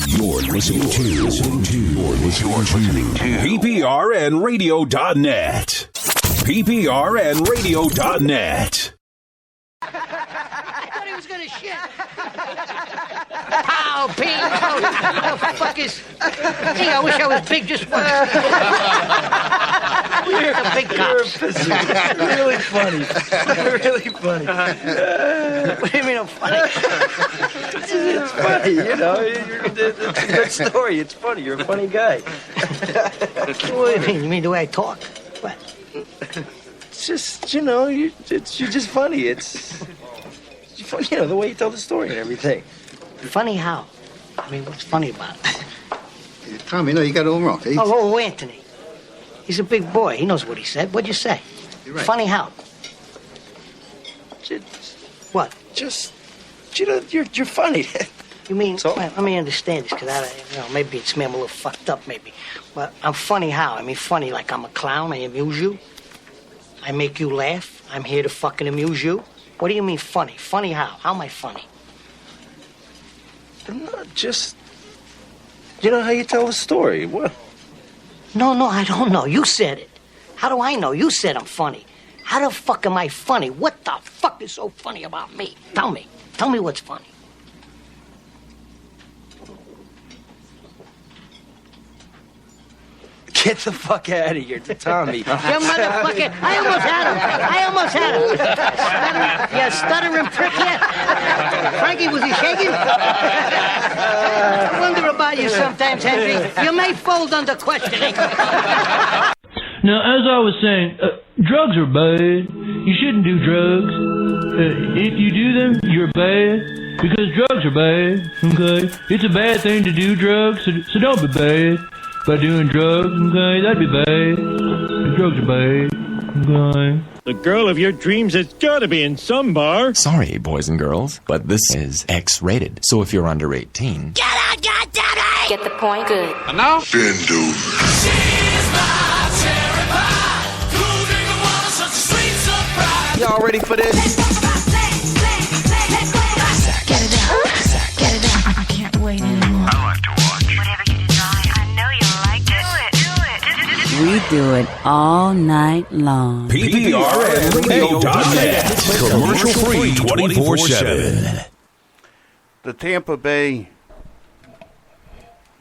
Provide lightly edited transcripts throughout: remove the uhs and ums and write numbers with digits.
You're listening to PPRNradio.net. PPRNradio.net. I thought he was gonna shit. Pow, ping, pow. Oh, fuck is... Gee, I wish I was big just once. You're a big cop. Really funny. Really funny. What do you mean I'm funny? It's funny, you know. It's a good story. It's funny. You're a funny guy. What do you mean? You mean the way I talk? What? It's just, you know, you're just funny. It's funny, you know, the way you tell the story and everything. Funny how? I mean, what's funny about it? Tommy, no, you got it all wrong. Oh, Anthony. He's a big boy. He knows what he said. What'd you say? You're right. Funny how? What? Just, you know, you're funny. You mean, So? well, let me understand this, because maybe it's me, I'm a little fucked up, maybe. But I'm funny how? I mean, funny like I'm a clown, I amuse you. I make you laugh. I'm here to fucking amuse you. What do you mean funny? Funny how? How am I funny? Not just, you know how you tell the story. What? No, I don't know. You said it. How do I know? You said I'm funny. How the fuck am I funny? What the fuck is so funny about me? Tell me. Tell me what's funny. Get the fuck out of here to Tommy. You motherfucker. I almost had him. You stuttering prick yet? Frankie, was he shaking? I wonder about you sometimes, Henry. You may fold under questioning. Now, as I was saying, drugs are bad. You shouldn't do drugs. If you do them, you're bad. Because drugs are bad, okay? It's a bad thing to do drugs, so don't be bad by doing drugs, okay? That'd be bad. Drugs are bad, okay? The girl of your dreams has got to be in some bar. Sorry, boys and girls, but this is X-rated. So if you're under 18... Get out, goddammit! Get the point? Good. And now, Bend over. Y'all ready for this? Get it out. Get it out. I can't wait anymore. I like to watch. Whatever you design, I know you'll like it. Do it. We do it all night long. PPRNradio.net. Commercial free 24/7. The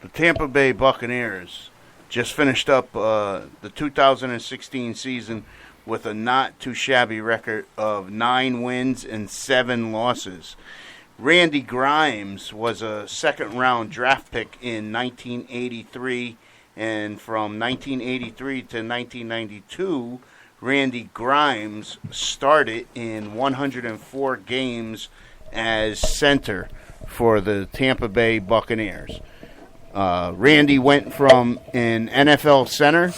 Tampa Bay Buccaneers just finished up the 2016 season with a not too shabby record of 9 wins and 7 losses. Randy Grimes was a second-round draft pick in 1983, and from 1983 to 1992, Randy Grimes started in 104 games as center for the Tampa Bay Buccaneers. Randy went from an NFL center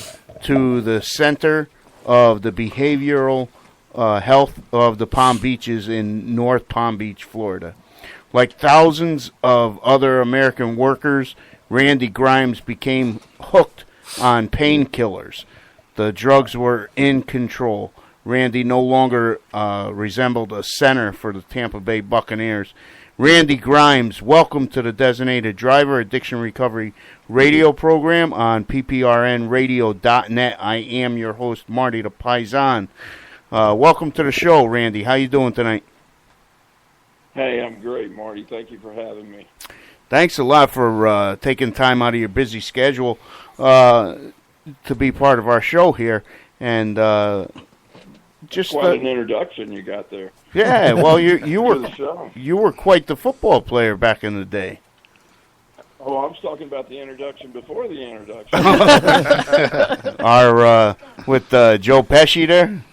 to the center of the behavioral health of the Palm Beaches in North Palm Beach, Florida. Like thousands of other American workers, Randy Grimes became hooked on painkillers. The drugs were in control. Randy no longer resembled a center for the Tampa Bay Buccaneers. Randy Grimes, welcome to the Designated Driver Addiction Recovery radio program on PPRNradio.net. I am your host, Marty the Paisan. Welcome to the show, Randy. How you doing tonight? Hey, I'm great, Marty. Thank you for having me. Thanks a lot for taking time out of your busy schedule to be part of our show here. And just quite an introduction you got there. Yeah, well, you were quite the football player back in the day. Oh, I was talking about the introduction before the introduction. With Joe Pesci there?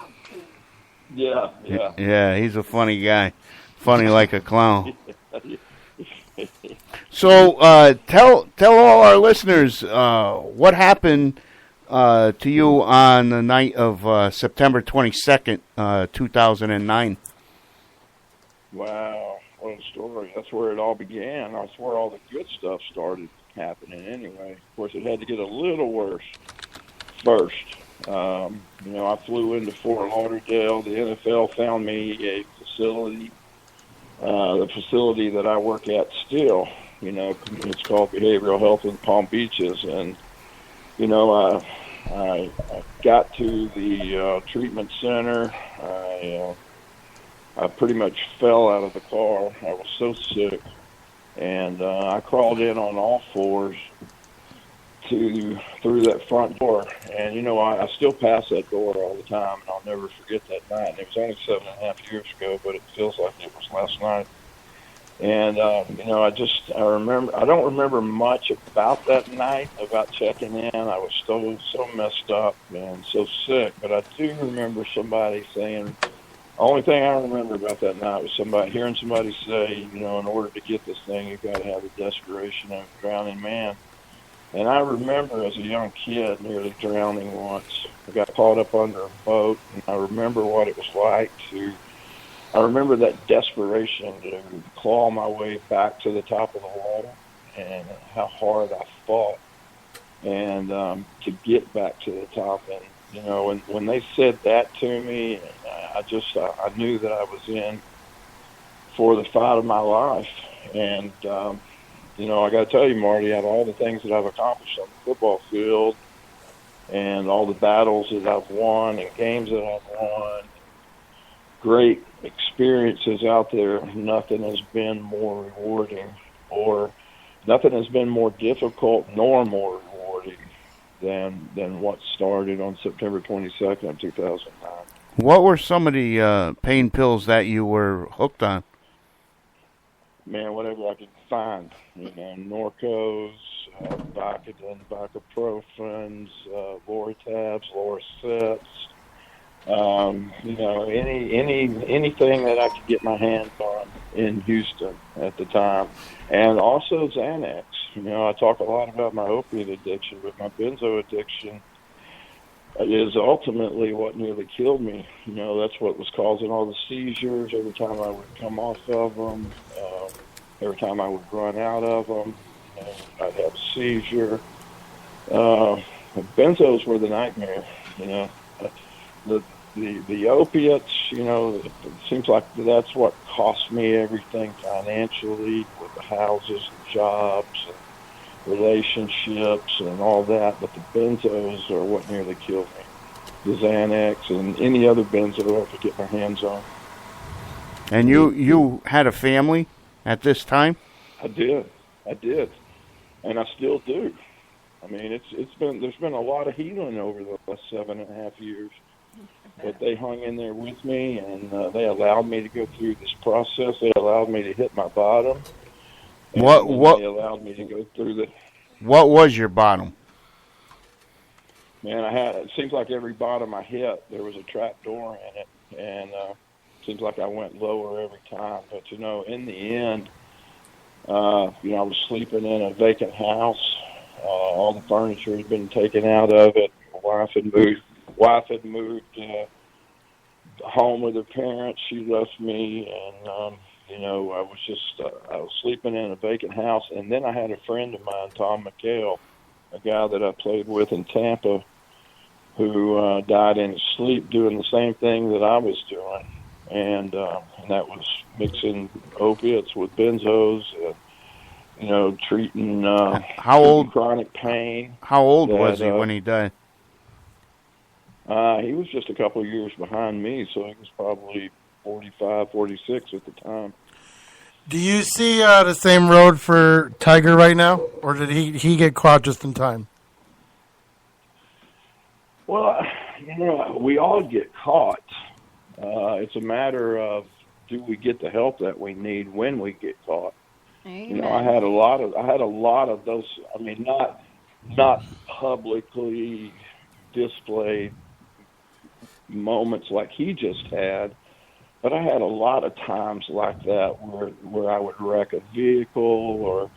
Yeah. Yeah, he's a funny guy. Funny like a clown. So, tell all our listeners what happened to you on the night of September 22nd, 2009. Wow, what a story. That's where it all began. That's where all the good stuff started happening anyway. Of course, it had to get a little worse first. I flew into Fort Lauderdale. The NFL found me a facility, the facility that I work at still, You know, it's called Behavioral Health in Palm Beaches, and you know, I got to the treatment center. I pretty much fell out of the car. I was so sick, and I crawled in on all fours through that front door. And you know, I still pass that door all the time, and I'll never forget that night. And it was only 7.5 years ago, but it feels like it was last night. And you know, I don't remember much about that night, about checking in. I was so messed up and so sick, but I do remember somebody saying, the only thing I remember about that night was hearing somebody say, you know, in order to get this thing, you've got to have the desperation of a drowning man. And I remember as a young kid nearly drowning once. I got caught up under a boat, and I remember what it was like I remember that desperation to claw my way back to the top of the water, and how hard I fought, and to get back to the top. And you know, when they said that to me, I knew that I was in for the fight of my life. And you know, I got to tell you, Marty, out of all the things that I've accomplished on the football field, and all the battles that I've won and games that I've won, great experiences out there, nothing has been more rewarding, or nothing has been more difficult nor more rewarding than what started on September 22nd, 2009. What were some of the pain pills that you were hooked on? Man, whatever I could find. You know, Norcos, Vicodin, Vicoprofens, Lortabs, Lorceps. You know, anything that I could get my hands on in Houston at the time. And also Xanax. You know, I talk a lot about my opiate addiction, but my benzo addiction is ultimately what nearly killed me. You know, that's what was causing all the seizures every time I would come off of them, every time I would run out of them, you know, I'd have a seizure. Benzos were the nightmare, you know. The opiates, you know, it seems like that's what cost me everything financially, with the houses and jobs and relationships and all that. But the benzos are what nearly killed me. The Xanax and any other benzo I could get my hands on. And you had a family at this time? I did, and I still do. I mean, there's been a lot of healing over the last 7.5 years. But they hung in there with me, and they allowed me to go through this process. They allowed me to hit my bottom. And they allowed me to go through the... What was your bottom? Man, it seems like every bottom I hit, there was a trap door in it, and it seems like I went lower every time. But, you know, in the end, you know, I was sleeping in a vacant house. All the furniture had been taken out of it. My wife had moved home with her parents. She left me, and you know, I was sleeping in a vacant house. And then I had a friend of mine, Tom McHale, a guy that I played with in Tampa, who died in his sleep doing the same thing that I was doing, and that was mixing opiates with benzos, you know, treating chronic pain. How old was he when he died? He was just a couple of years behind me, so he was probably 45, 46 at the time. Do you see the same road for Tiger right now, or did he get caught just in time? Well, you know, we all get caught. It's a matter of, do we get the help that we need when we get caught? Amen. You know, I had a lot of those. I mean, not publicly displayed moments like he just had, but I had a lot of times like that where I would wreck a vehicle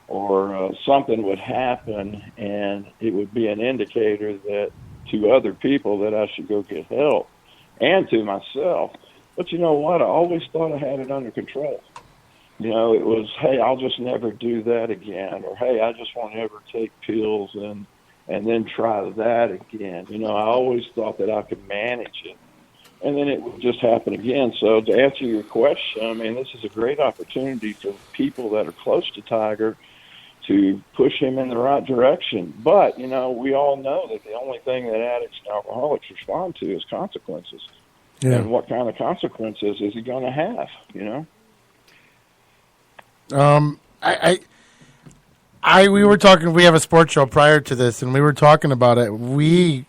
or something would happen, and it would be an indicator that to other people that I should go get help, and to myself. But you know what? I always thought I had it under control. You know, it was, hey, I'll just never do that again, or hey, I just won't ever take pills and then try that again. You know, I always thought that I could manage it. and then it would just happen again. So to answer your question, I mean, this is a great opportunity for people that are close to Tiger to push him in the right direction. But, you know, we all know that the only thing that addicts and alcoholics respond to is consequences. Yeah. And what kind of consequences is he going to have, you know? We were talking, we have a sports show prior to this, and we were talking about it. We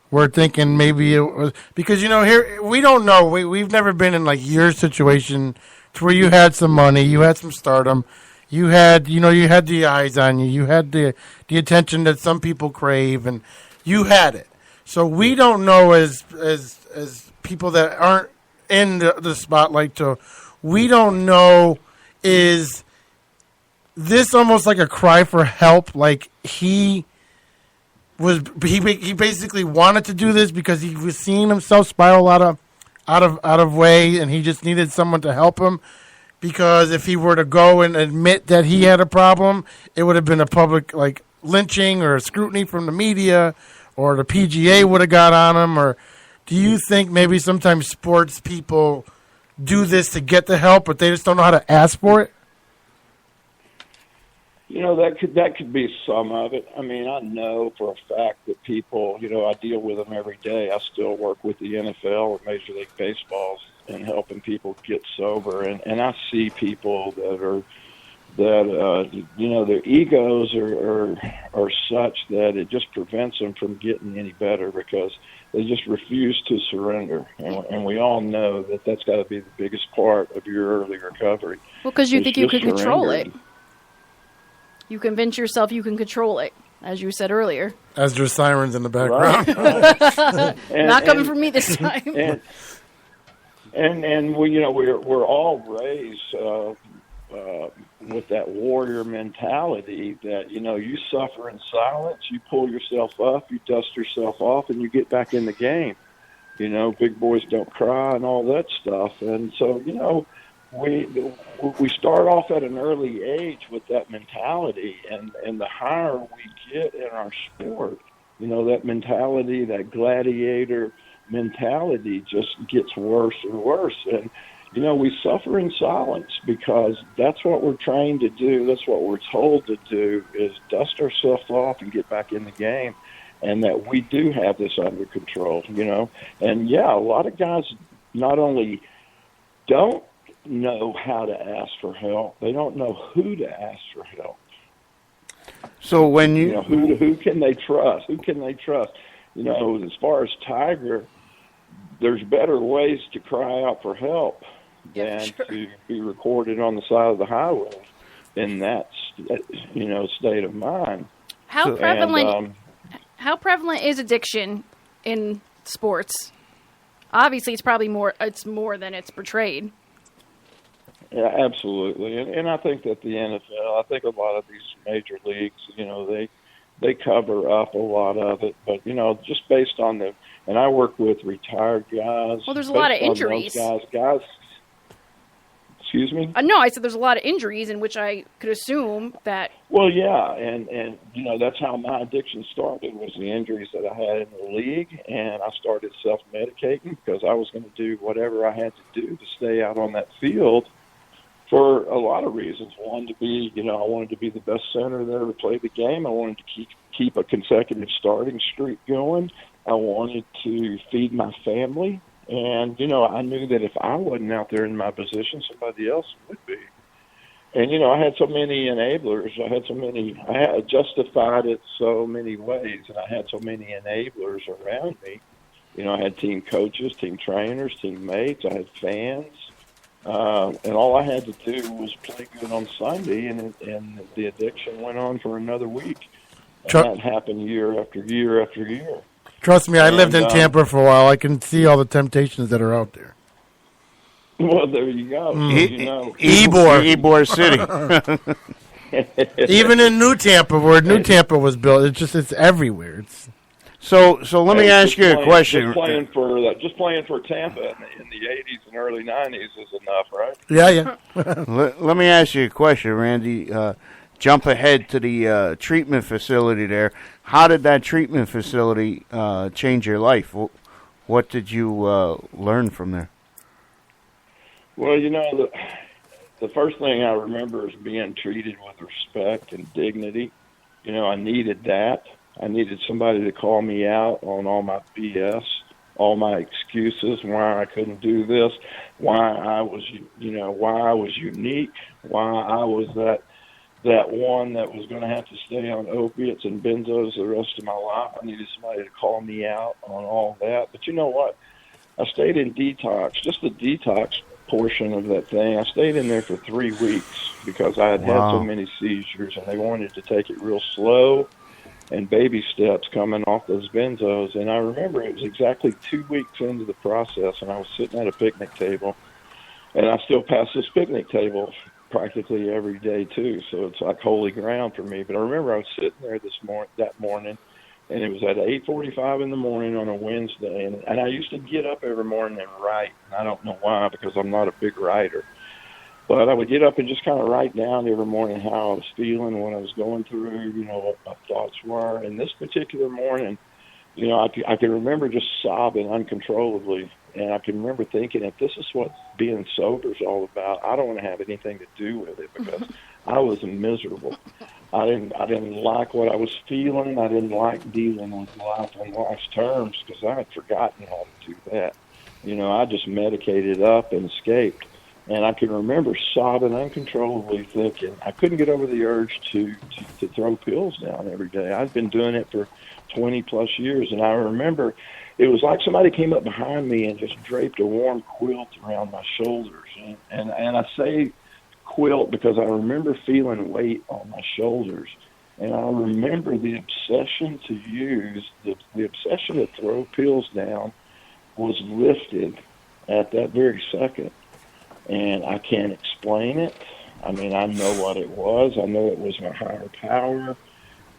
were thinking maybe it was, because, you know, here, we don't know. We've never been in, like, your situation to where you had some money, you had some stardom, you had the eyes on you, you had the attention that some people crave, and you had it. So we don't know as people that aren't in the spotlight, we don't know, is this almost like a cry for help? Like he basically wanted to do this because he was seeing himself spiral out of way, and he just needed someone to help him. Because if he were to go and admit that he had a problem, it would have been a public like lynching or scrutiny from the media, or the PGA would have got on him. Or do you think maybe sometimes sports people do this to get the help, but they just don't know how to ask for it? You know, that could be some of it. I mean, I know for a fact that people, you know, I deal with them every day. I still work with the NFL or Major League Baseball and helping people get sober. And I see people that you know, their egos are such that it just prevents them from getting any better because they just refuse to surrender. And we all know that that's got to be the biggest part of your early recovery. Well, because you think you can control it. surrendering. You convince yourself you can control it, as you said earlier. As there's sirens in the background. Right. Not coming from me this time. And we, you know, we're all raised with that warrior mentality that, you know, you suffer in silence, you pull yourself up, you dust yourself off, and you get back in the game. You know, big boys don't cry and all that stuff. And so, you know, we start off at an early age with that mentality, and the higher we get in our sport, you know, that mentality, that gladiator mentality just gets worse and worse. And, you know, we suffer in silence because that's what we're trained to do. That's what we're told to do, is dust ourselves off and get back in the game, and that we do have this under control, you know. And, yeah, a lot of guys not only don't know how to ask for help, they don't know who to ask for help. So when you know, who can they trust? Who can they trust? You know, as far as Tiger, there's better ways to cry out for help than to be recorded on the side of the highway in that, you know, state of mind. How prevalent is addiction in sports? Obviously, it's probably more than it's portrayed. Yeah, absolutely. And I think that the NFL, I think a lot of these major leagues, you know, they cover up a lot of it. But, you know, just based on and I work with retired guys. Well, there's a lot of injuries. Guys, excuse me? No, I said there's a lot of injuries in which I could assume that. Well, yeah, and you know, that's how my addiction started, was the injuries that I had in the league, and I started self-medicating because I was going to do whatever I had to do to stay out on that field for a lot of reasons. I wanted to be the best center that ever played the game. I wanted to keep a consecutive starting streak going. I wanted to feed my family. And, you know, I knew that if I wasn't out there in my position, somebody else would be. And, you know, I had so many enablers. I had justified it so many ways, and I had so many enablers around me. You know, I had team coaches, team trainers, teammates. I had fans. And all I had to do was play good on Sunday, and the addiction went on for another week. And that happened year after year after year. Trust me, I lived in Tampa for a while. I can see all the temptations that are out there. Well, there you go. You know, Ybor City. Even in New Tampa, where New Tampa was built, it's everywhere. So let me ask you a question. Just playing for Tampa in the 80s and early 90s is enough, right? Yeah. Let me ask you a question, Randy. Jump ahead to the treatment facility there. How did that treatment facility change your life? What did you learn from there? Well, the first thing I remember is being treated with respect and dignity. I needed that. I needed somebody to call me out on all my BS, all my excuses, why I couldn't do this, why I was unique, why I was that one that was going to have to stay on opiates and benzos the rest of my life. I needed somebody to call me out on all that. But you know what? I stayed in detox, just the detox portion of that thing. I stayed in there for 3 weeks because I had had so many seizures, and they wanted to take it real slow and baby steps coming off those benzos. And I remember it was exactly 2 weeks into the process, and I was sitting at a picnic table, and I still pass this picnic table practically every day too, so it's like holy ground for me. But I remember I was sitting there that morning, and it was at 8:45 in the morning on a Wednesday, and I used to get up every morning and write. And I don't know why, because I'm not a big writer, but I would get up and just kind of write down every morning how I was feeling, what I was going through, what my thoughts were. And this particular morning, I can remember just sobbing uncontrollably. And I can remember thinking, if this is what being sober is all about, I don't want to have anything to do with it, because I was miserable. I didn't like what I was feeling. I didn't like dealing with life on life's terms, because I had forgotten how to do that. I just medicated up and escaped. And I can remember sobbing uncontrollably, thinking I couldn't get over the urge to throw pills down every day. I'd been doing it for 20-plus years, and I remember it was like somebody came up behind me and just draped a warm quilt around my shoulders. And I say quilt because I remember feeling weight on my shoulders. And I remember the obsession to use, the obsession to throw pills down was lifted at that very second. And I can't explain it. I mean, I know what it was. I know it was my higher power.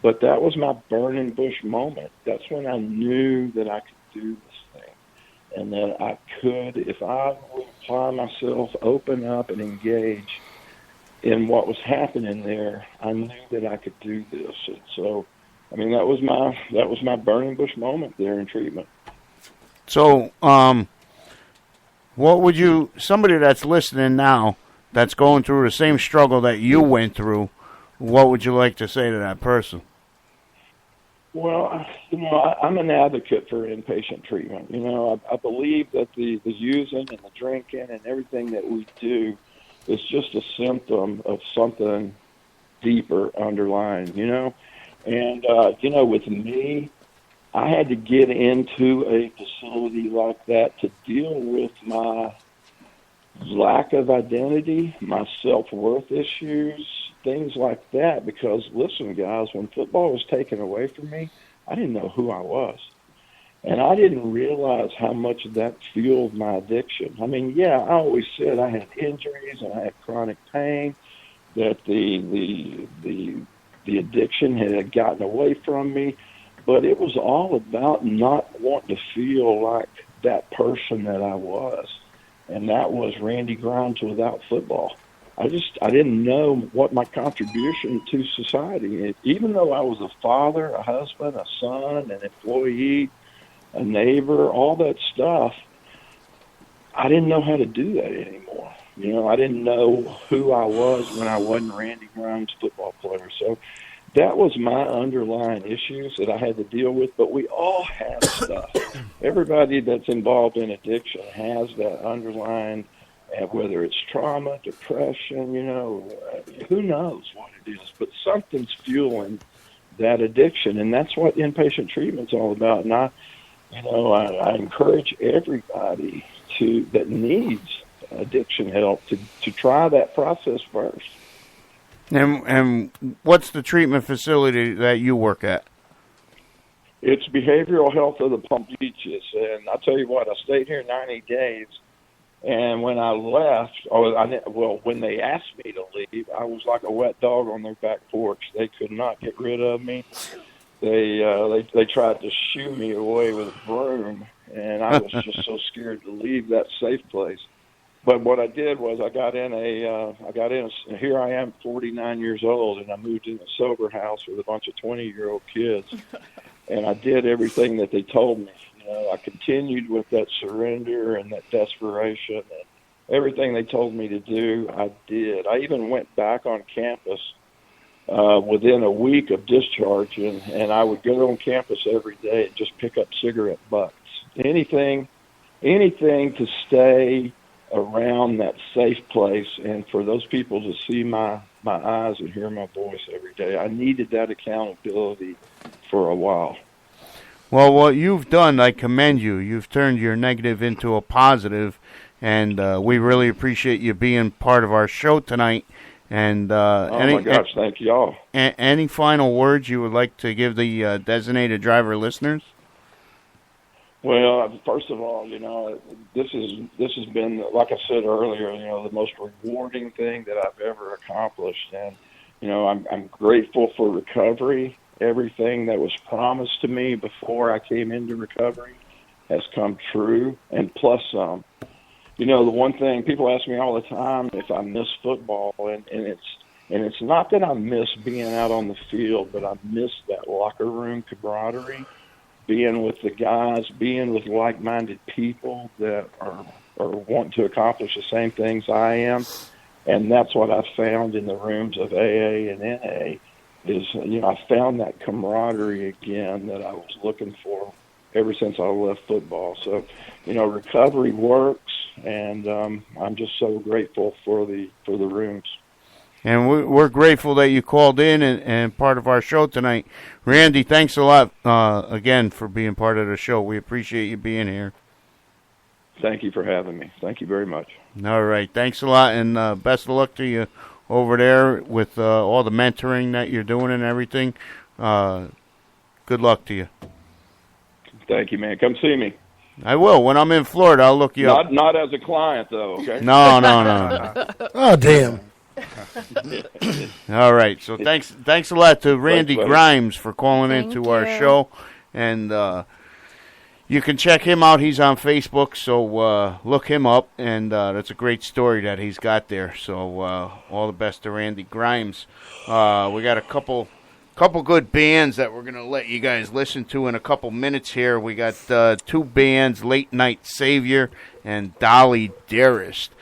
But that was my burning bush moment. That's when I knew that I could do this thing, and that I could, if I would apply myself, open up and engage in what was happening there, I knew that I could do this. And so, I mean, that was my burning bush moment there in treatment. So, what would you, somebody that's listening now, that's going through the same struggle that you went through, what would you like to say to that person? Well, I'm an advocate for inpatient treatment. I believe that the using and the drinking and everything that we do is just a symptom of something deeper underlying, And, with me, I had to get into a facility like that to deal with my lack of identity, my self-worth issues, things like that. Because, listen, guys, when football was taken away from me, I didn't know who I was. And I didn't realize how much that fueled my addiction. I mean, yeah, I always said I had injuries and I had chronic pain, that the addiction had gotten away from me. But it was all about not wanting to feel like that person that I was. And that was Randy Grimes without football. I didn't know what my contribution to society, even though I was a father, a husband, a son, an employee, a neighbor, all that stuff, I didn't know how to do that anymore. I didn't know who I was when I wasn't Randy Grimes football player. So that was my underlying issues that I had to deal with, but we all have stuff. Everybody that's involved in addiction has that underlying, whether it's trauma, depression, who knows what it is, but something's fueling that addiction, and that's what inpatient treatment's all about. And I encourage everybody that needs addiction help to try that process first. And what's the treatment facility that you work at? It's Behavioral Health of the Palm Beaches, and I'll tell you what, I stayed here 90 days, and when I left, when they asked me to leave, I was like a wet dog on their back porch. They could not get rid of me. They tried to shoo me away with a broom, and I was just so scared to leave that safe place. But what I did was here I am, 49 years old, and I moved in a sober house with a bunch of 20-year-old kids, and I did everything that they told me. I continued with that surrender and that desperation, and everything they told me to do, I did. I even went back on campus within a week of discharge, and I would go on campus every day and just pick up cigarette butts. Anything to stay around that safe place, and for those people to see my eyes and hear my voice every day. I needed that accountability for a while. Well, what you've done, I commend you. You've turned your negative into a positive, and we really appreciate you being part of our show tonight. And my gosh, thank y'all. Any final words you would like to give the designated driver listeners? Well, first of all, this has been, like I said earlier, the most rewarding thing that I've ever accomplished, and I'm grateful for recovery. Everything that was promised to me before I came into recovery has come true, and plus some. The one thing people ask me all the time if I miss football, and it's not that I miss being out on the field, but I miss that locker room camaraderie. Being with the guys, being with like-minded people that are wanting to accomplish the same things I am. And that's what I found in the rooms of AA and NA is, I found that camaraderie again that I was looking for ever since I left football. So, recovery works, and I'm just so grateful for the rooms. And we're grateful that you called in and part of our show tonight. Randy, thanks a lot again for being part of the show. We appreciate you being here. Thank you for having me. Thank you very much. All right. Thanks a lot, and best of luck to you over there with all the mentoring that you're doing and everything. Good luck to you. Thank you, man. Come see me. I will. When I'm in Florida, I'll look you up. Not as a client, though, okay? No. Oh, damn. All right, so thanks a lot to Randy Grimes for calling into our show, and you can check him out. He's on Facebook, so look him up, and that's a great story that he's got there. So all the best to Randy Grimes. We got a couple good bands that we're gonna let you guys listen to in a couple minutes here. We got two bands, Late Night Savior and Dolly Dearest.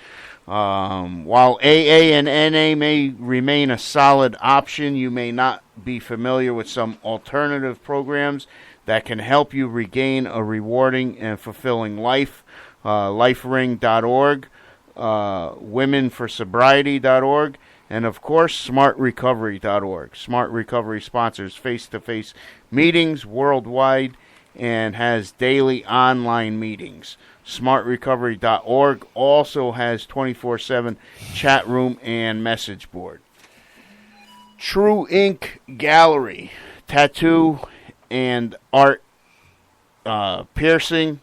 While AA and NA may remain a solid option, you may not be familiar with some alternative programs that can help you regain a rewarding and fulfilling life. LifeRing.org, WomenForSobriety.org, and of course, SmartRecovery.org. Smart Recovery sponsors face-to-face meetings worldwide and has daily online meetings. SmartRecovery.org also has 24/7 chat room and message board. True Ink Gallery, tattoo and art piercing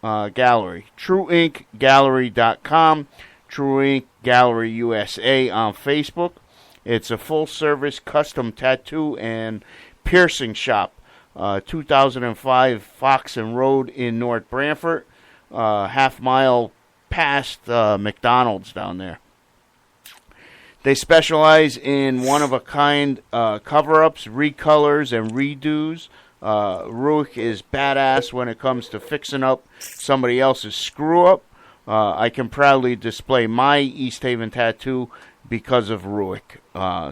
gallery. TrueInkGallery.com, True Ink Gallery USA on Facebook. It's a full-service custom tattoo and piercing shop. 2005 Foxen Road in North Branford. Half mile past McDonald's down there. They specialize in one-of-a-kind cover-ups, recolors, and redos. Ruick is badass when it comes to fixing up somebody else's screw-up. I can proudly display my East Haven tattoo because of Ruick.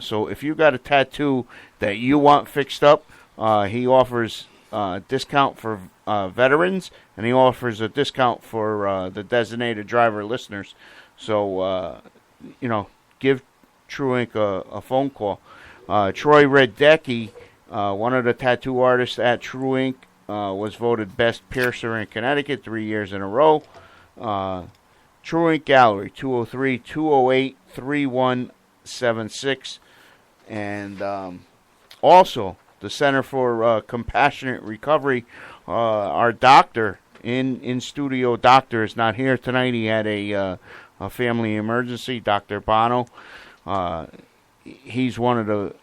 So if you got a tattoo that you want fixed up, he offers discount for veterans, and he offers a discount for the designated driver listeners. So, give True Ink a phone call. Troy Redecki, one of the tattoo artists at True Ink, was voted best piercer in Connecticut 3 years in a row. True Ink Gallery, 203-208-3176. And also, the Center for Compassionate Recovery, our doctor, in-studio doctor, is not here tonight. He had a family emergency, Dr. Bono. He's one of the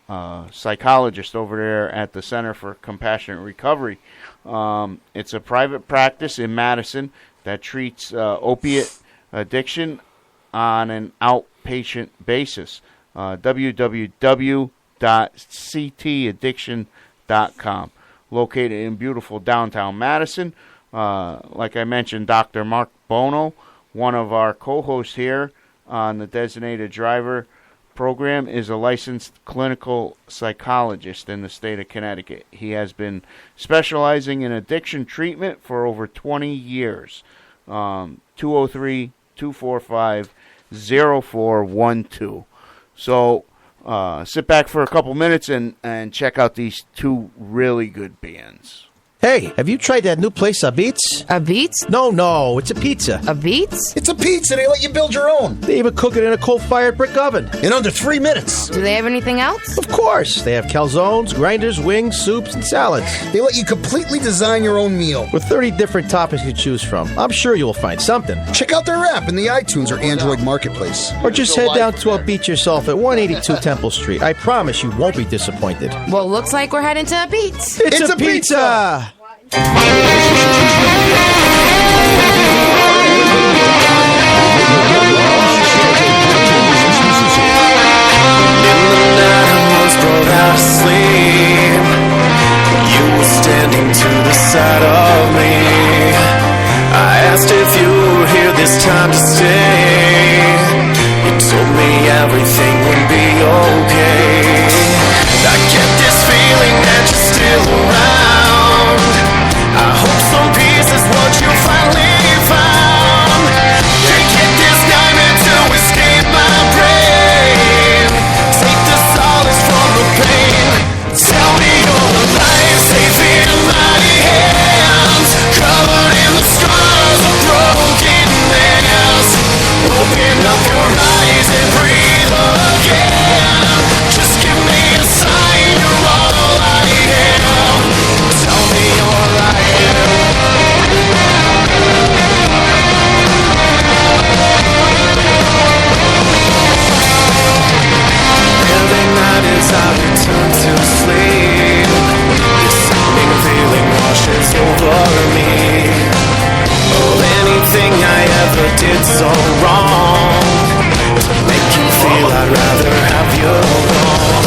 psychologists over there at the Center for Compassionate Recovery. It's a private practice in Madison that treats opiate addiction on an outpatient basis. www.ctaddiction.com. Located in beautiful downtown Madison. like I mentioned, Dr. Mark Bono, one of our co-hosts here on the Designated Driver program, is a licensed clinical psychologist in the state of Connecticut. He has been specializing in addiction treatment for over 20 years. 203-245-0412. So sit back for a couple minutes and check out these two really good bands. Hey, have you tried that new place, Abits? Abits? No, it's a pizza. Abits? It's a pizza. They let you build your own. They even cook it in a coal-fired brick oven. In under 3 minutes. Do they have anything else? Of course. They have calzones, grinders, wings, soups, and salads. They let you completely design your own meal. With 30 different toppings to choose from. I'm sure you'll find something. Check out their app in the iTunes or Android Marketplace. Or just head down to Abits yourself at 182 Temple Street. I promise you won't be disappointed. Well, looks like we're heading to Abits. It's a pizza! Brought out of sleep, you were standing to the side of me. I asked if you were here this time to stay. You told me everything would be okay. I get this feeling that you're still around. I hope some peace is what you finally found. Can't get this nightmare to escape my brain. Take the solace from the pain. Tell me you're alive, safe in my hands, covered in the scars of brokenness. Open up your eyes and breathe again. Just give me a sign you're all I am. Tell me you're alive. Every night as I return to sleep, this same feeling washes over me. Oh, anything I ever did so wrong to make you feel I'd rather have you alone.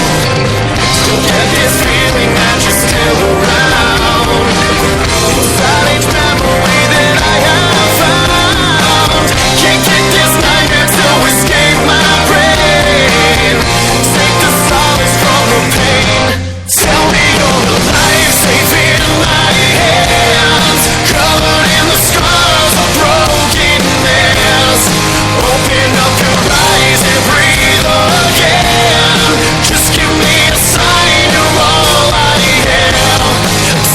Still get this feeling that you're still around, inside each memory that I have found. Can't get this nightmare to escape my brain. Take the solace from the pain. Tell me you're alive, safe in my hands, covered in the scars of brokenness. Open up your eyes and breathe again. Just give me a sign you're all I am.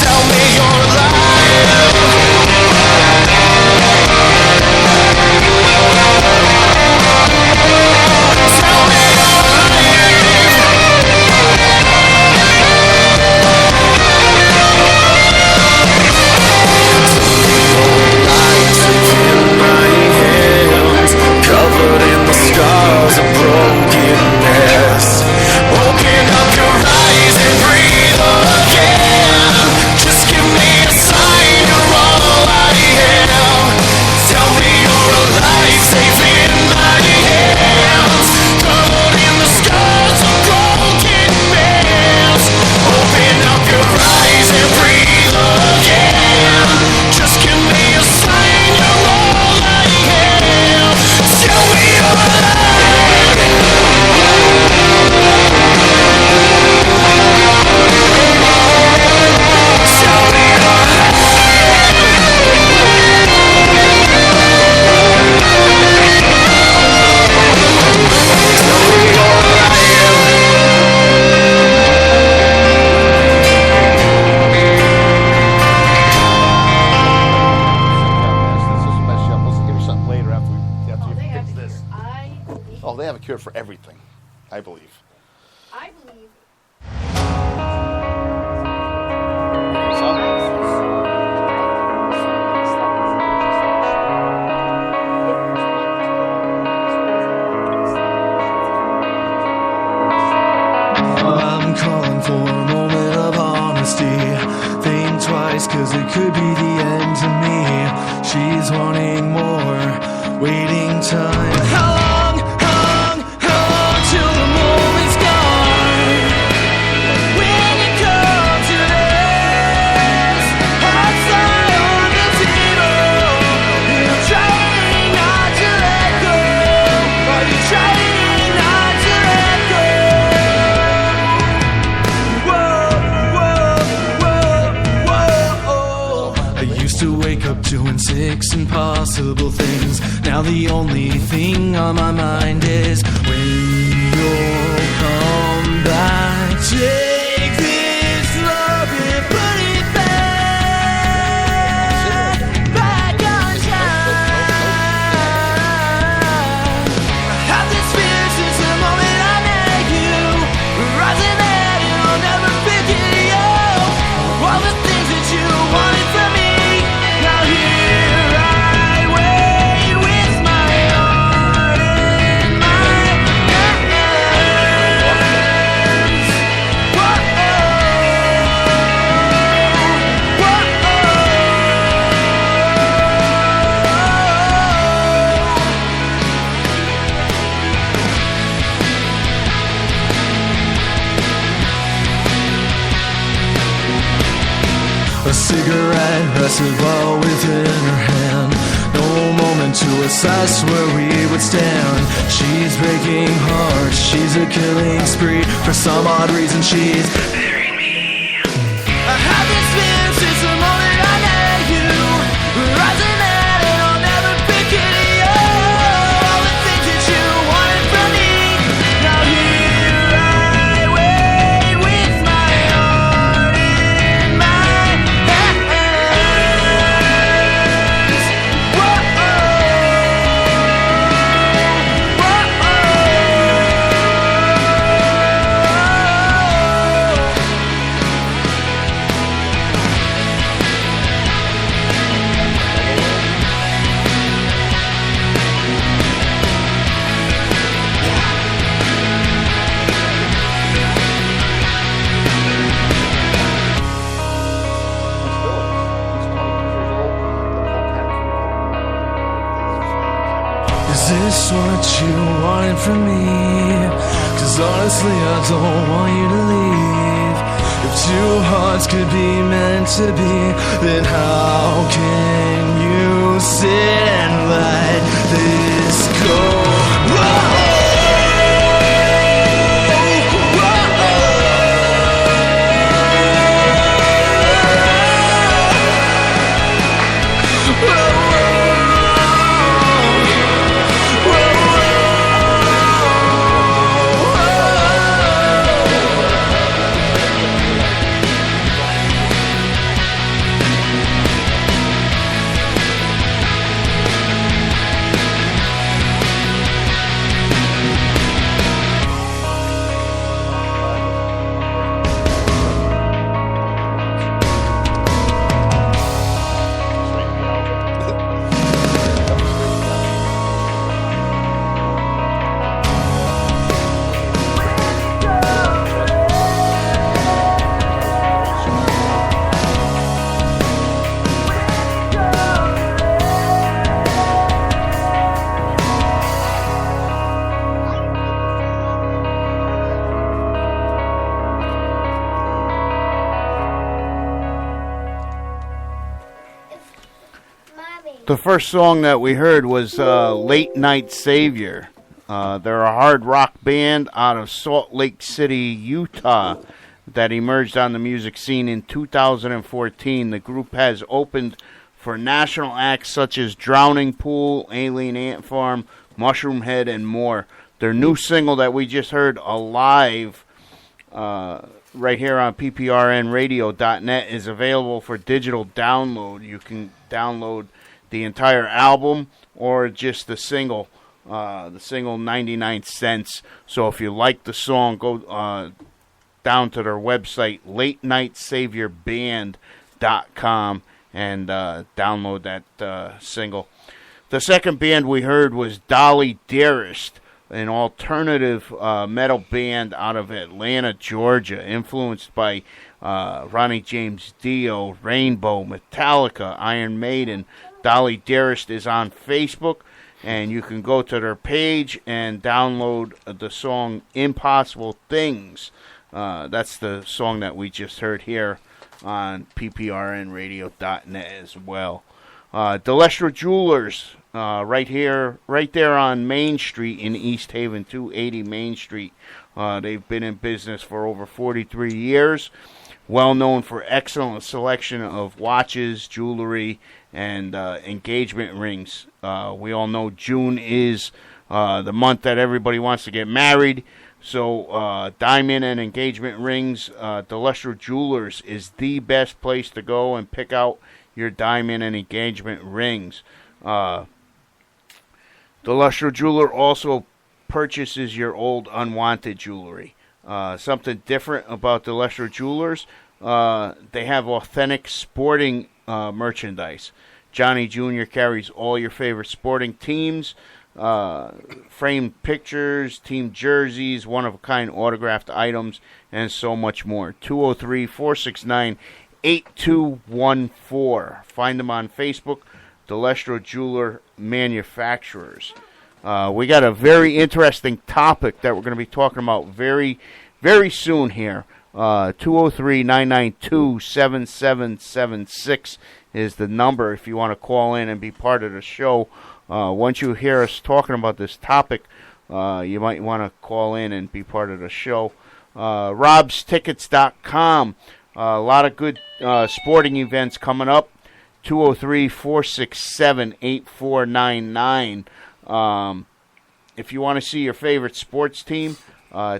Tell me you're alive. Tell me you're covered in the scars of brokenness. Open up your eyes and breathe again. Just give me a sign you're all I am. Tell me you're alive, safe in my hands, covered in the scars of brokenness. Open up your eyes and breathe again. Just give me a sign you're all I am. Tell me you're alive. Tell me you're Oh, they have a cure for everything, I believe. I believe. I'm calling for a moment of honesty. Think twice, cause it could be the end to me. She's wanting more, waiting time. How long till the moment's gone? When it comes to this, outside on the Now the only thing on my mind is when you'll come back. Take this love and put it back on shine. I have this fear since the moment I met you, rising that it'll never figure you. All the things that you wanted from me, now here I wait with my heart in my hands. A cigarette rested well within her hand. No moment to assess where we would stand. She's breaking hearts, she's a killing spree. For some odd reason she's married me. I have this fear since the moment I met you, rising that it'll never figure you. All the things that you wanted from me, now here I wait with my heart in my Is this what you wanted from me? 'Cause honestly I don't want you to leave. If two hearts could be meant to be, then how can you sit and let this go? The first song that we heard was Late Night Savior. They're a hard rock band out of Salt Lake City, Utah, that emerged on the music scene in 2014. The group has opened for national acts such as Drowning Pool, Alien Ant Farm, Mushroom Head, and more. Their new single that we just heard, Alive, right here on pprnradio.net, is available for digital download. You can download the entire album or just the single 99 cents. So if you like the song, go down to their website, latenightsaviorband.com, and download that single. The second band we heard was Dolly Dearest, an alternative metal band out of Atlanta, Georgia, influenced by Ronnie James Dio, Rainbow, Metallica, Iron Maiden. Dolly Dearest is on Facebook, and you can go to their page and download the song Impossible Things. That's the song that we just heard here on pprnradio.net as well. Delestra Jewelers, right there on Main Street in East Haven, 280 Main Street. They've been in business for over 43 years. well known for excellent selection of watches, jewelry, and engagement rings. We all know June is the month that everybody wants to get married. So diamond and engagement rings, Delestro Jewelers is the best place to go and pick out your diamond and engagement rings. Delestro Jeweler also purchases your old unwanted jewelry. Something different about Delestro Jewelers, they have authentic sporting merchandise. Johnny Jr. carries all your favorite sporting teams, framed pictures, team jerseys, one-of-a-kind autographed items, and so much more. 203-469-8214. Find them on Facebook, Delestro Jeweler Manufacturers. We got a very interesting topic that we're going to be talking about very, very soon here. 203-992-7776 is the number if you want to call in and be part of the show. Once you hear us talking about this topic, you might want to call in and be part of the show. RobsTickets.com. A lot of good sporting events coming up. 203-467-8499. If you want to see your favorite sports team,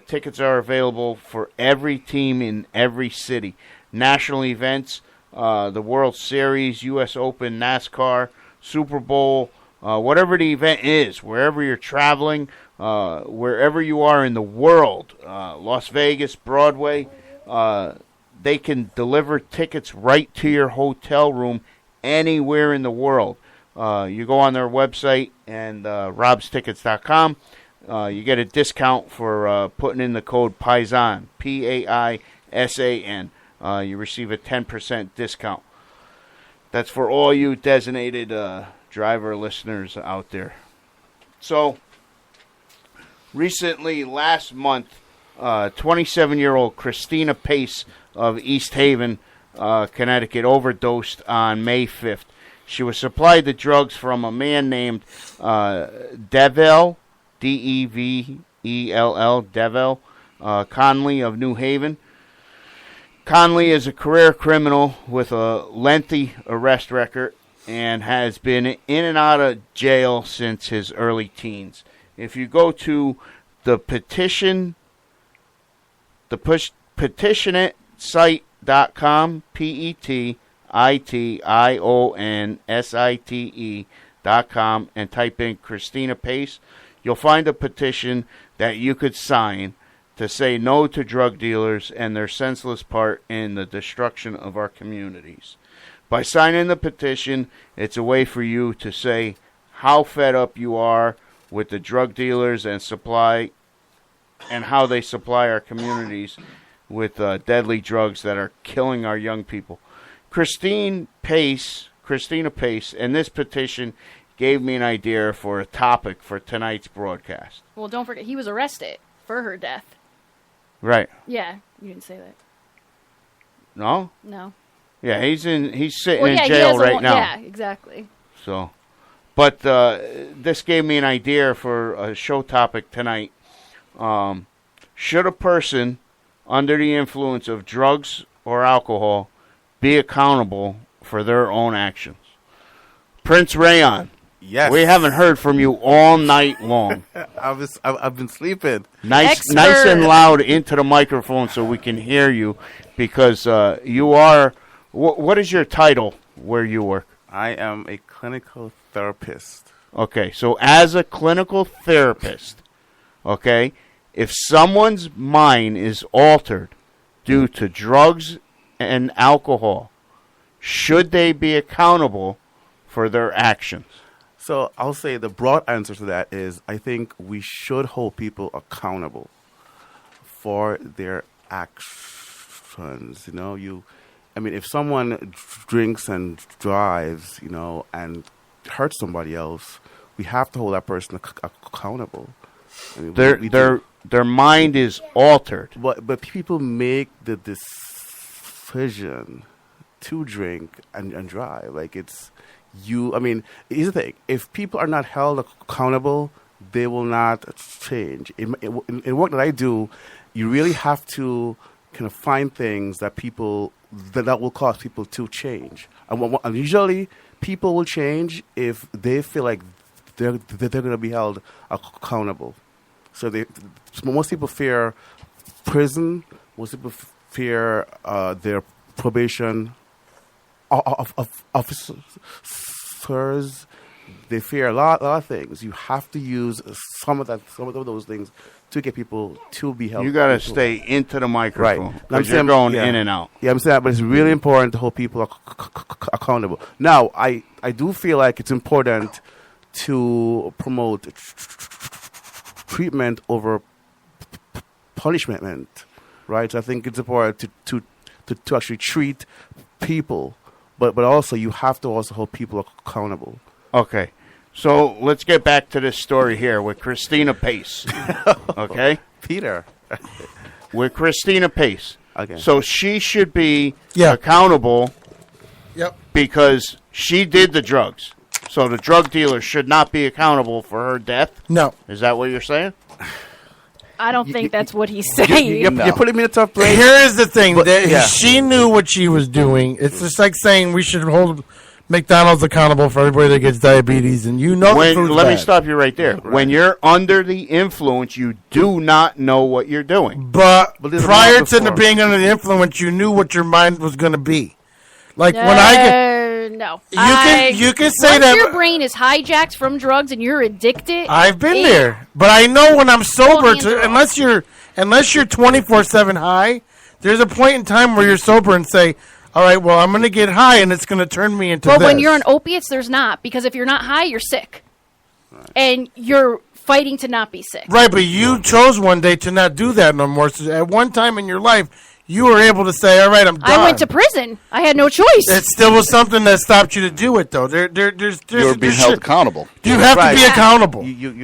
tickets are available for every team in every city. National events, the World Series, U.S. Open, NASCAR, Super Bowl, whatever the event is, wherever you're traveling, wherever you are in the world, Las Vegas, Broadway, they can deliver tickets right to your hotel room anywhere in the world. You go on their website and robstickets.com. You get a discount for putting in the code PAISAN, PAISAN. You receive a 10% discount. That's for all you designated driver listeners out there. So, recently, last month, 27-year-old Christina Pace of East Haven, Connecticut, overdosed on May 5th. She was supplied the drugs from a man named Devell, D-E-V-E-L-L, Devell Conley of New Haven. Conley is a career criminal with a lengthy arrest record and has been in and out of jail since his early teens. If you go to the petition it site.com, PETITIONSITE.com, and type in Christina Pace, you'll find a petition that you could sign to say no to drug dealers and their senseless part in the destruction of our communities. By signing the petition, it's a way for you to say how fed up you are with the drug dealers and how they supply our communities with deadly drugs that are killing our young people. Christina Pace, and this petition gave me an idea for a topic for tonight's broadcast. Well, don't forget, he was arrested for her death. Right. Yeah, you didn't say that. No? No. Yeah, he's sitting in jail right now. Yeah, exactly. So, but this gave me an idea for a show topic tonight. Should a person under the influence of drugs or alcohol be accountable for their own actions? Prince Rayon. Yes. We haven't heard from you all night long. I've been sleeping. Nice and loud into the microphone so we can hear you, because you are. What is your title where you work? I am a clinical therapist. Okay, so as a clinical therapist, okay, if someone's mind is altered due to drugs and alcohol, should they be accountable for their actions? So I'll say the broad answer to that is I think we should hold people accountable for their actions. You know, if someone drinks and drives, and hurts somebody else, we have to hold that person accountable. I mean, their mind is altered. But people make the decision to drink and drive. Like here's the thing. If people are not held accountable, they will not change. In work that I do, you really have to kind of find things that that will cause people to change. And usually, people will change if they feel like they're going to be held accountable. So most people fear prison. Most people fear their probation officers. They fear a lot of things. You have to use some of those things to get people to be held. You got to stay into the microphone. Right. Because you're going in and out. Yeah, I'm saying that, but it's really important to hold people accountable. Now, I do feel like it's important to promote treatment over punishment, right? So I think it's important to actually treat people, but also you have to also hold people accountable. Okay. So let's get back to this story here with Christina Pace. Okay? Peter. With Christina Pace. Okay. So she should be accountable because she did the drugs. So the drug dealer should not be accountable for her death? No. Is that what you're saying? I don't think that's what he's saying. You're putting me in a tough place. Here's the thing. She knew what she was doing. It's just like saying we should hold McDonald's accountable for everybody that gets diabetes, and you know the food's Let me bad. stop you right there. Right. When you're under the influence, you do not know what you're doing. But there's a prior lot to before. being under the influence, you knew what your mind was going to be. Like no, when I get, no, you can say once that your brain is hijacked from drugs and you're addicted. I've been there, but I know when I'm sober, unless you're 24/7 high, there's a point in time where you're sober and say, all right, well, I'm going to get high, and it's going to turn me into Well, this. when you're on opiates, there's not. Because if you're not high, you're sick. Right. And you're fighting to not be sick. Right, but you chose one day to not do that no more. So at one time in your life, you were able to say, all right, I'm done. I went to prison. I had no choice. It still was something that stopped you to do it, though. You're being held accountable. You have to be accountable.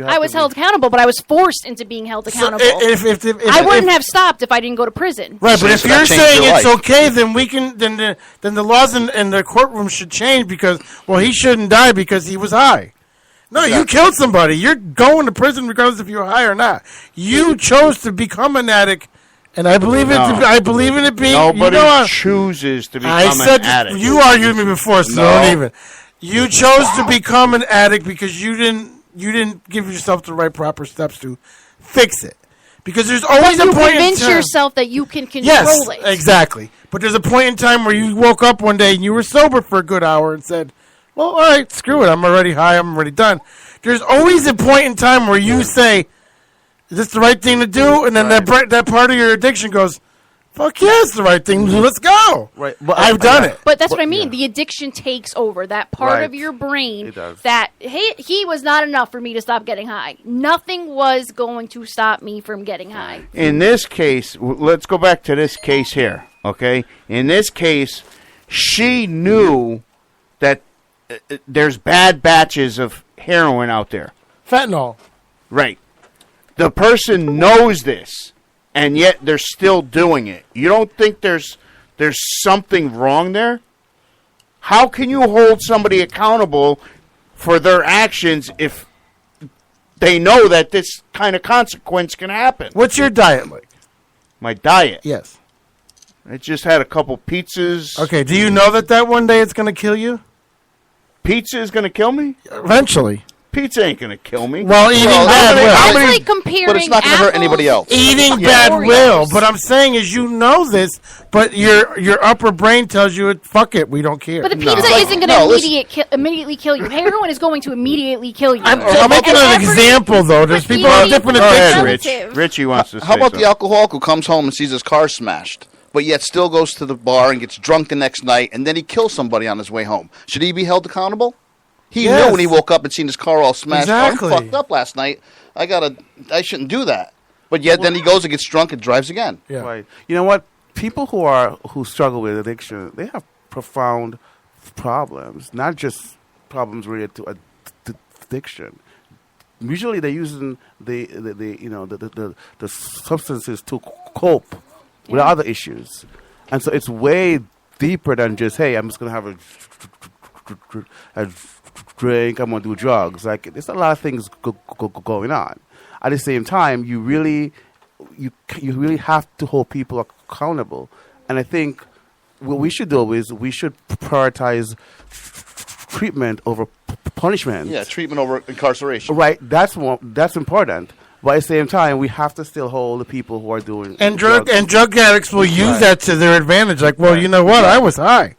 I was held accountable, but I was forced into being held accountable. If I wouldn't have stopped if I didn't go to prison. Right, but if you're saying it's okay, then we can. Then the laws in the courtroom should change because he shouldn't die because he was high. No, you killed somebody. You're going to prison regardless if you're high or not. You chose to become an addict, and I believe it. I believe in it being. Nobody chooses to become an addict. You argued with me before, so don't even. You chose to become an addict because you didn't give yourself the right proper steps to fix it. Because there's always a point in time. You convince yourself that you can control it. Yes, exactly. But there's a point in time where you woke up one day and you were sober for a good hour and said, well, all right, screw it. I'm already high. I'm already done. There's always a point in time where you say, is this the right thing to do? And then that part of your addiction goes, fuck yeah, it's the right thing to do. Let's go. Right. I've done it. But that's what I mean. The addiction takes over. That part of your brain that, hey, he was not enough for me to stop getting high. Nothing was going to stop me from getting high. In this case, let's go back to this case here, okay? In this case, she knew that there's bad batches of heroin out there. Fentanyl. Right. The person knows this, and yet they're still doing it. You don't think there's something wrong there? How can you hold somebody accountable for their actions if they know that this kind of consequence can happen? What's your diet like? My diet? Yes. I just had a couple pizzas. Okay, do you know that one day it's going to kill you? Pizza is going to kill me? Eventually. Pizza ain't going to kill me. Well, eating bad will. It's like comparing But it's not going to hurt anybody else. Eating bad will. But I'm saying is you know this, but your upper brain tells you, fuck it, we don't care. But the pizza isn't going to immediately kill you. Heroin is going to immediately kill you. I'm making an example, though. There's people with different addictions. Richie wants to say How about something. the alcoholic who comes home and sees his car smashed, but yet still goes to the bar and gets drunk the next night, and then he kills somebody on his way home? Should he be held accountable? He knew when he woke up and seen his car all smashed. Exactly. Oh, I'm fucked up last night. I shouldn't do that. But yet then he goes and gets drunk and drives again. Yeah. Right. You know what? People who struggle with addiction, they have profound problems, not just problems related to addiction. Usually they're using the substances to cope with other issues. And so it's way deeper than just, hey, I'm just going to have a drink, I'm going to do drugs. Like, there's a lot of things going on. At the same time, you really have to hold people accountable. And I think what we should do is we should prioritize treatment over punishment. Yeah, treatment over incarceration. Right, that's important. But at the same time, we have to still hold the people who are doing And drug addicts will use that to their advantage. Like, well, you know what? I was high.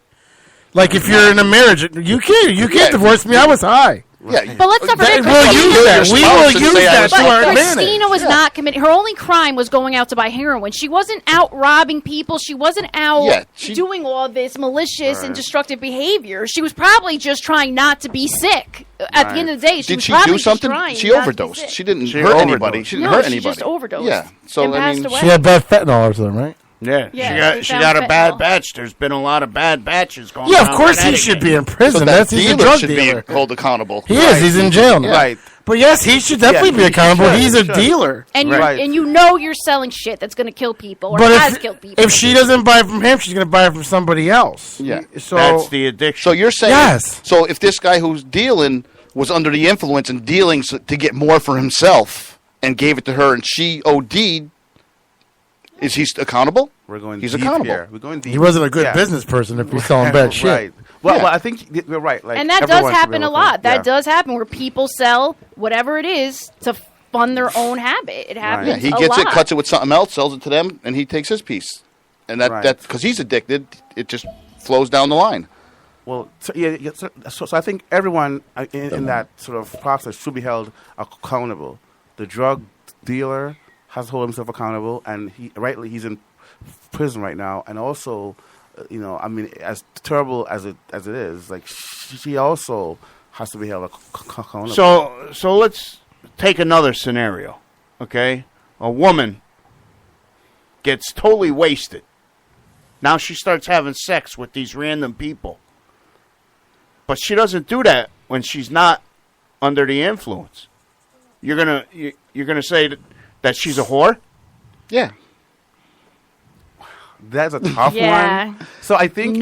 Like, if you're in a marriage, you can't divorce me. I was high. Yeah, but let's not forget. We'll use that. We will use that to our advantage. Christina was not committing. Her only crime was going out to buy heroin. She wasn't out robbing people. She wasn't out doing all this malicious and destructive behavior. She was probably just trying not to be sick. At the end of the day, did she do something? She overdosed. She didn't hurt anybody. She didn't hurt anybody. She just overdosed. Yeah. So I mean, she had bad fentanyl or something, right? Yeah, she got a bad batch. There's been a lot of bad batches going on. Yeah, of course he should be in prison. So That's he's a drug should dealer. be held accountable. He is. He's in jail now. Right. But yes, he should definitely be accountable. He's a dealer. And you know you're selling shit that's going to kill people or But has killed people. if she doesn't buy it from him, she's going to buy it from somebody else. Yeah. So that's the addiction. So you're saying Yes. So if this guy who's dealing was under the influence and dealing to get more for himself and gave it to her and she OD'd, is he accountable? We're going. He's deep accountable. Here. We're going deep. He wasn't a good business person if he's selling bad shit. Right. Well, I think you're right. Like, and that does happen a lot. That does happen where people sell whatever it is to fund their own habit. It happens. Yeah, he gets it, cuts it with something else, sells it to them, and he takes his piece. And that because he's addicted, it just flows down the line. Well, so I think everyone in that sort of process should be held accountable. The drug dealer has to hold himself accountable, and he's in prison right now. And also, I mean, as terrible as it is, like she also has to be held accountable. So let's take another scenario, okay? A woman gets totally wasted. Now she starts having sex with these random people. But she doesn't do that when she's not under the influence. You're gonna say that she's a whore? Yeah. That's a tough Yeah. one. So I think she's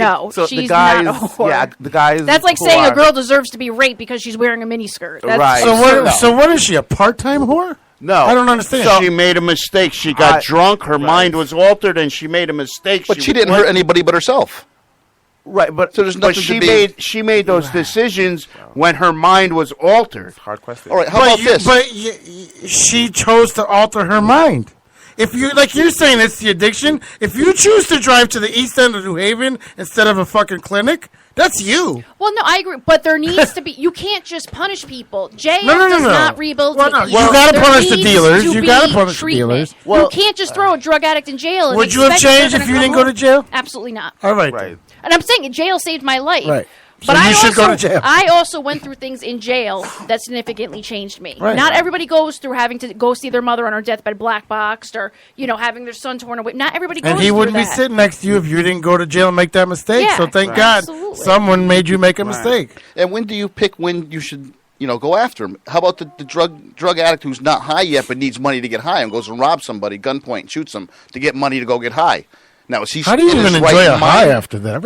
the guys, not a whore. yeah, the guys. That's like who saying are- a girl deserves to be raped because she's wearing a miniskirt. That's Right. So what is she, a part-time whore? No. I don't understand. She made a mistake. She got drunk. Her mind was altered, and she made a mistake. But she didn't hurt anybody but herself. Right, but so there's But nothing she to be. she made those decisions when her mind was altered. Hard question. All right, how about this? But she chose to alter her mind. If you like, you're saying it's the addiction. If you choose to drive to the east end of New Haven instead of a fucking clinic, that's you. Well, no, I agree, but there needs to be. You can't just punish people. Jail No. does not rehabilitate. Well, no, you gotta There punish the needs dealers. to You gotta be punish the treatment. dealers. You can't just throw a drug addict in jail. And Would you have expect they're changed if gonna you come didn't go to home. jail? Absolutely not. All right. And I'm saying jail saved my life. Right. But So I you should also, go to jail. I also went through things in jail that significantly changed me. Right. Not everybody goes through having to go see their mother on her deathbed black boxed or, having their son torn away. Not everybody goes And he through wouldn't be that. sitting next to you if you didn't go to jail and make that mistake. Yeah, so thank right. God Absolutely. someone made you make a mistake. And when do you pick when you should, go after him? How about the drug addict who's not high yet but needs money to get high and goes and robs somebody, gunpoint, and shoots them to get money to go get high? Now, is he How do you in even his enjoy right a high mind? after that?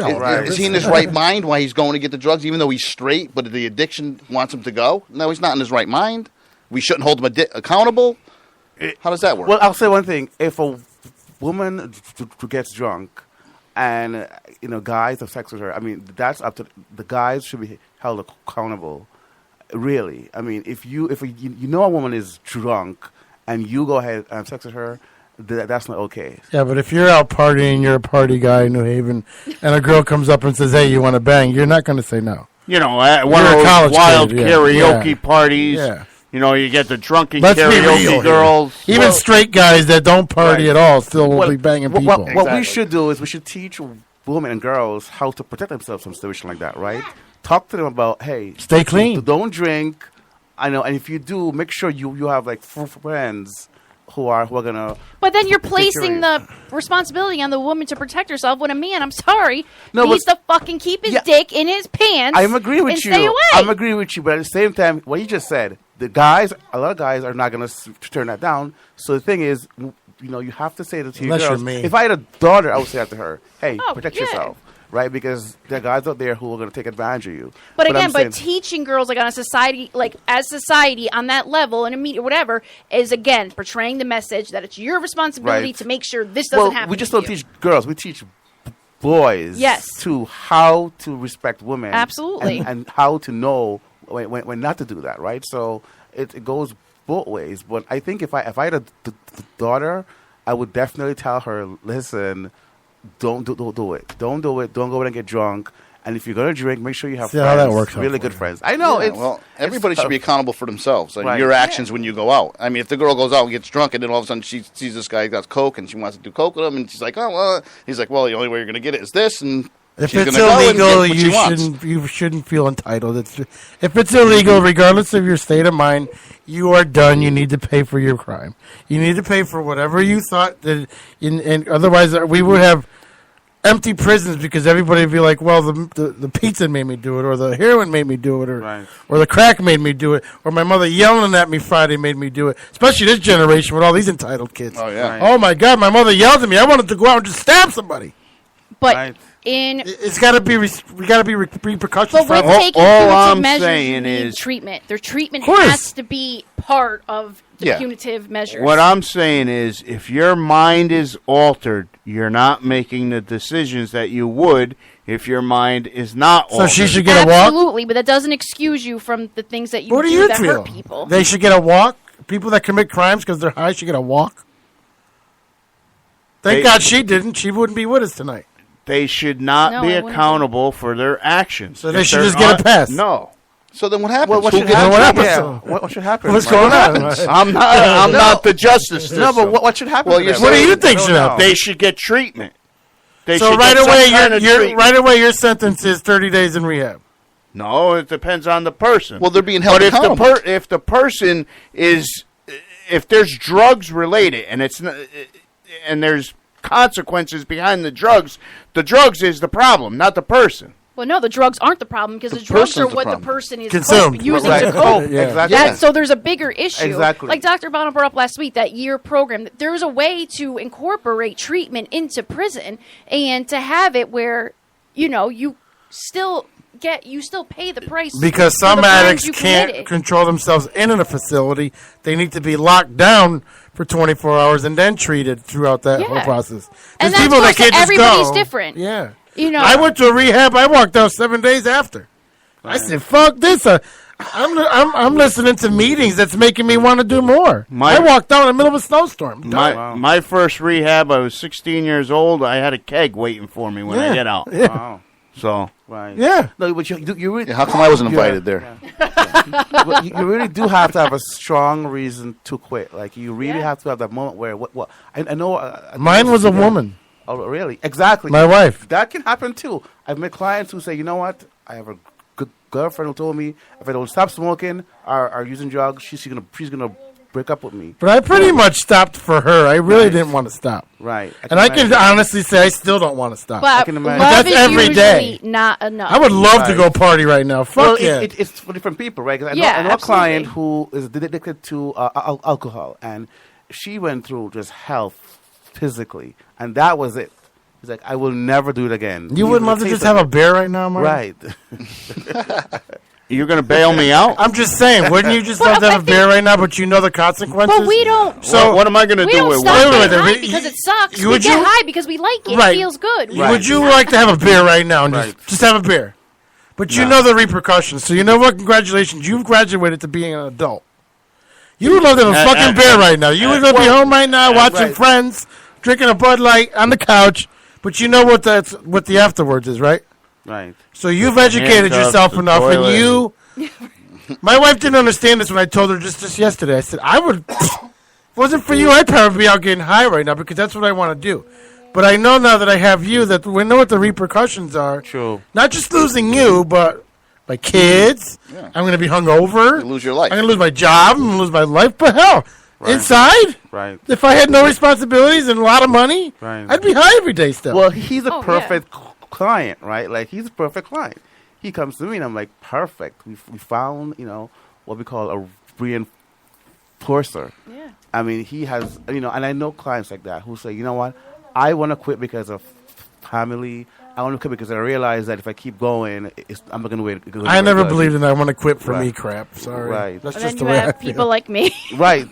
Is he in his right mind why he's going to get the drugs, even though he's straight, but the addiction wants him to go? No, he's not in his right mind. We shouldn't hold him accountable. How does that work? Well, I'll say one thing: if a woman gets drunk, and guys have sex with her, I mean, that's up to the guys. Should be held accountable. Really, I mean, if you know a woman is drunk and you go ahead and have sex with her, that's not okay. Yeah, but if you're out partying, you're a party guy in New Haven, and a girl comes up and says, "Hey, you want to bang?" You're not going to say no. At one You're of a those college wild kid, yeah. karaoke Yeah. parties. Yeah. You get the drunken Let's be karaoke real here. girls. Even straight guys that don't party Right. at all still will be banging people. What we should do is we should teach women and girls how to protect themselves from situations like that, right? Talk to them about, hey, stay clean. Don't drink. I know, and if you do, make sure you have like friends who are gonna. But then you're take care of placing you. the responsibility on the woman to protect herself when a man, I'm sorry, No, needs but- to fucking keep his dick in his pants. I'm agree with and you. Stay away. I'm agree with you, but at the same time, what you just said, a lot of guys are not gonna turn that down. So the thing is, you have to say to your Unless you're girls. me. If I had a daughter, I would say that to her, "Hey, Oh, protect yeah. yourself." right? Because there are guys out there who are going to take advantage of you. But I'm again, saying- teaching girls like on a society, like as society on that level in a media, whatever, is again portraying the message that it's your responsibility Right. to make sure this doesn't happen. We just to don't you. teach girls. We teach boys Yes. to how to respect women. Absolutely. And how to know when not to do that, right? So it goes both ways. But I think if I had a daughter, I would definitely tell her, listen, don't do it. Don't do it. Don't go out and get drunk. And if you're going to drink, make sure you have See friends, how that works out really for good you. friends. I know. Yeah, it's, well, everybody it's should be tough. accountable for themselves and Right. your actions when you go out. I mean, if the girl goes out and gets drunk and then all of a sudden she sees this guy got coke and she wants to do coke with him and she's like, oh, well, he's like, well, the only way you're going to get it is this. And If she's it's going to go and get illegal, what she wants. you shouldn't feel entitled. If it's illegal, regardless of your state of mind, you are done. You need to pay for your crime. You need to pay for whatever you thought that. And otherwise, we would have empty prisons because everybody would be like, well, the pizza made me do it, or the heroin made me do it, or the crack made me do it, or my mother yelling at me Friday made me do it. Especially this generation with all these entitled kids. Oh, yeah. Right. Oh, my God, my mother yelled at me. I wanted to go out and just stab somebody. But in It's got to be repercussions. but with for taking all punitive I'm measures, saying you need is- treatment. Their treatment Of course. has to be part of the Yeah. punitive measures. What I'm saying is, if your mind is altered, you're not making the decisions that you would if your mind is not So altered. she should get a walk? Absolutely, but that doesn't excuse you from the things that you What do do you that feel? hurt people. They should get a walk? People that commit crimes because they're high should get a walk? Thank God she didn't. She wouldn't be with us tonight. They should not No, be I wouldn't accountable for their actions. So they If should they're just get a not- pass. No. So then what happens? Well, what Who should gets happen? in trouble? Yeah. What should happen? What's Right. going What on? happens? I'm not the justice system. No, but what should happen? Well, to you're them? What do saying- you think should happen? They should get treatment. They So should right get some away, kind of treatment. your sentence is 30 days in rehab. No, it depends on the person. Well, they're being held But if accountable. if the person is, if there's drugs related and it's not, and there's consequences behind the drugs is the problem, not the person. Well, no, the drugs aren't the problem because the drugs person's are the what the problem. person is Consumed. using Right. to cope. Yeah. Exactly. So there's a bigger issue. Exactly. Like Dr. Bonner brought up last week, that year program. There's a way to incorporate treatment into prison and to have it where, you still pay the price. Because for some the crimes addicts you can't committed. control themselves in a facility. They need to be locked down for 24 hours and then treated throughout that whole Yeah. process. And There's that's people that also- can't just everybody's go. different. Yeah. I I went to a rehab. I walked out 7 days after. I said, "Fuck this! I'm listening to meetings that's making me want to do more." I walked out in the middle of a snowstorm. My first rehab, I was 16 years old. I had a keg waiting for me when I Yeah. get out. Yeah. Wow. So Right. Yeah. No, but you really. Yeah, how come I wasn't invited there? But you really do have to have a strong reason to quit. Like you really have to have that moment where what I know. Mine was a woman. Oh, really? Exactly. My wife. That can happen too. I've met clients who say, you know what? I have a good girlfriend who told me if I don't stop smoking or using drugs, she's gonna break up with me. But I pretty much stopped for her. I really didn't want to stop. Right. And I can honestly say I still don't want to stop. But But love that's is every usually day. not enough. I would love to go party right now. Fuck Well, yeah. it's for different people, right? 'Cause I Yeah, know a client absolutely. who is addicted to alcohol, and she went through just hell physically, and that was it. He's like, I will never do it again. You wouldn't love to just have a beer right now, Mark? Right. you're going to bail me out? I'm just saying, wouldn't you just love to have a beer right now, but you know the consequences? But we don't. So what am I going to We do don't with stop wait, getting wait, high because it sucks. We would get you- high because we like it. Right. It feels good. Would you like to have a beer right now and just have a beer? But you know the repercussions. So you know what? Congratulations. You've graduated to being an adult. You would love to have a fucking beer right now. You would love to be home right now watching right. Friends, drinking a Bud Light on the couch. But you know what the afterwards is, right? Right. So you've educated Handcuffs, yourself the enough, and toilet. you. My wife didn't understand this when I told her just yesterday. I said, I would. If it wasn't for you, I'd probably be out getting high right now because that's what I want to do. But I know now that I have you that we know what the repercussions are. True. Not just losing you, but my kids. Yeah. I'm going to be hungover. You lose your life. I'm going to lose my job. I'm going to lose my life. But hell, inside, Right. if I had no responsibilities and a lot of money, Right. I'd be high every day still. Well, he's a Oh, perfect client, right? Like he's a perfect client. He comes to me and I'm like, perfect. We found, what we call a reinforcer. Yeah. I mean, he has, and I know clients like that who say, you know what, I want to quit because of family. I want to quit because I realize that if I keep going, I'm not going to wait. I never believed in that. I want to quit for me crap. Sorry. Right. That's And just then the you way I have feel. people like me. Right.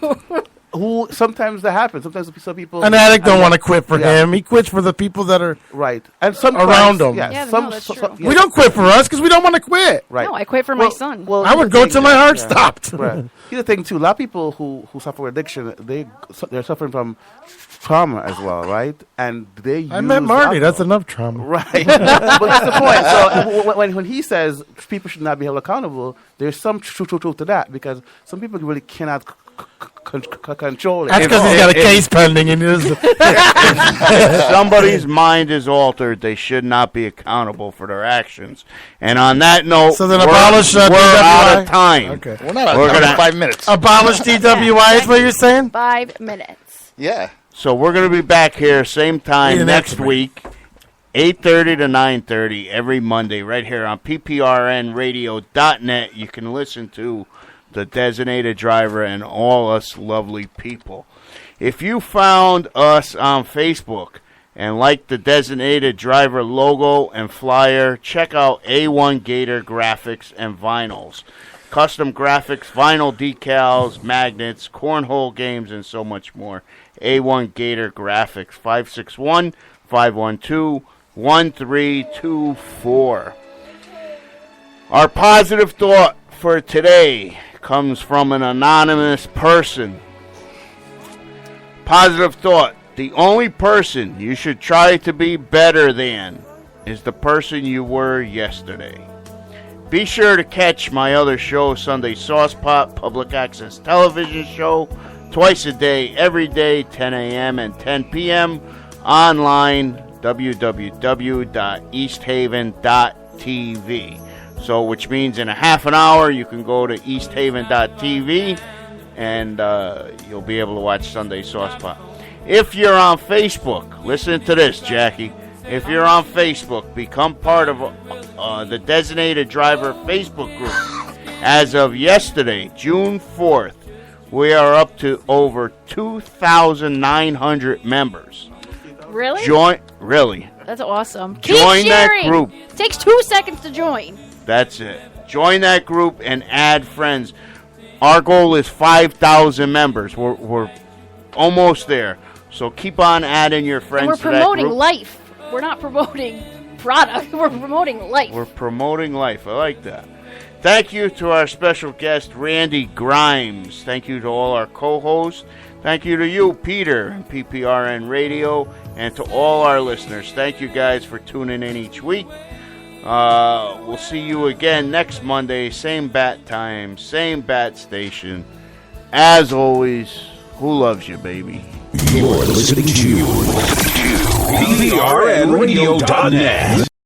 Who sometimes that happens. Sometimes some people. An addict don't want to quit for him. He quits for the people that are right and sometimes, around him. Yeah, that's true. We don't quit for us because we don't want to quit. Right. No, I quit for my son. Well, I would go till my heart stopped. Right. Here's the thing too. A lot of people who suffer with addiction, they're suffering from trauma as well, right? And they. I met Marty. That's enough trauma. Right. But that's the point. So when he says people should not be held accountable, there's some truth to that because some people really cannot control it. That's because he's got a case pending and if somebody's mind is altered, they should not be accountable for their actions. And on that note, So then we're abolish out DWI? of time. Okay. We're not out of time. 5 minutes. Abolish DWI is what you're saying? 5 minutes. Yeah. So we're going to be back here same time Yeah, next next week, 8:30 to 9:30 every Monday right here on pprnradio.net. You can listen to The Designated Driver and all us lovely people. If you found us on Facebook and like the Designated Driver logo and flyer, check out A1 Gator Graphics and Vinyls. Custom graphics, vinyl decals, magnets, cornhole games, and so much more. A1 Gator Graphics, 561-512-1324. Our positive thought for today comes from an anonymous person. Positive thought: the only person you should try to be better than is the person you were yesterday. Be sure to catch my other show, Sunday Sauce Pot, public access television show, twice a day, every day, 10 a.m. and 10 p.m. online, www.easthaven.tv. So, which means in a half an hour, you can go to easthaven.tv and you'll be able to watch Sunday Sauce Pot. If you're on Facebook, listen to this, Jackie. If you're on Facebook, become part of the Designated Driver Facebook group. As of yesterday, June 4th, we are up to over 2,900 members. Really? Really. That's awesome. Join Keep that sharing. group. Takes 2 seconds to join. That's it. Join that group and add friends. Our goal is 5,000 members. We're almost there. So keep on adding your friends And we're to that promoting group. life. We're not promoting product. We're promoting life. We're promoting life. I like that. Thank you to our special guest, Randy Grimes. Thank you to all our co-hosts. Thank you to you, Peter, and PPRN Radio, and to all our listeners. Thank you guys for tuning in each week. We'll see you again next Monday, same bat time, same bat station. As always, who loves you, baby? You're listening to PPRNradio.net.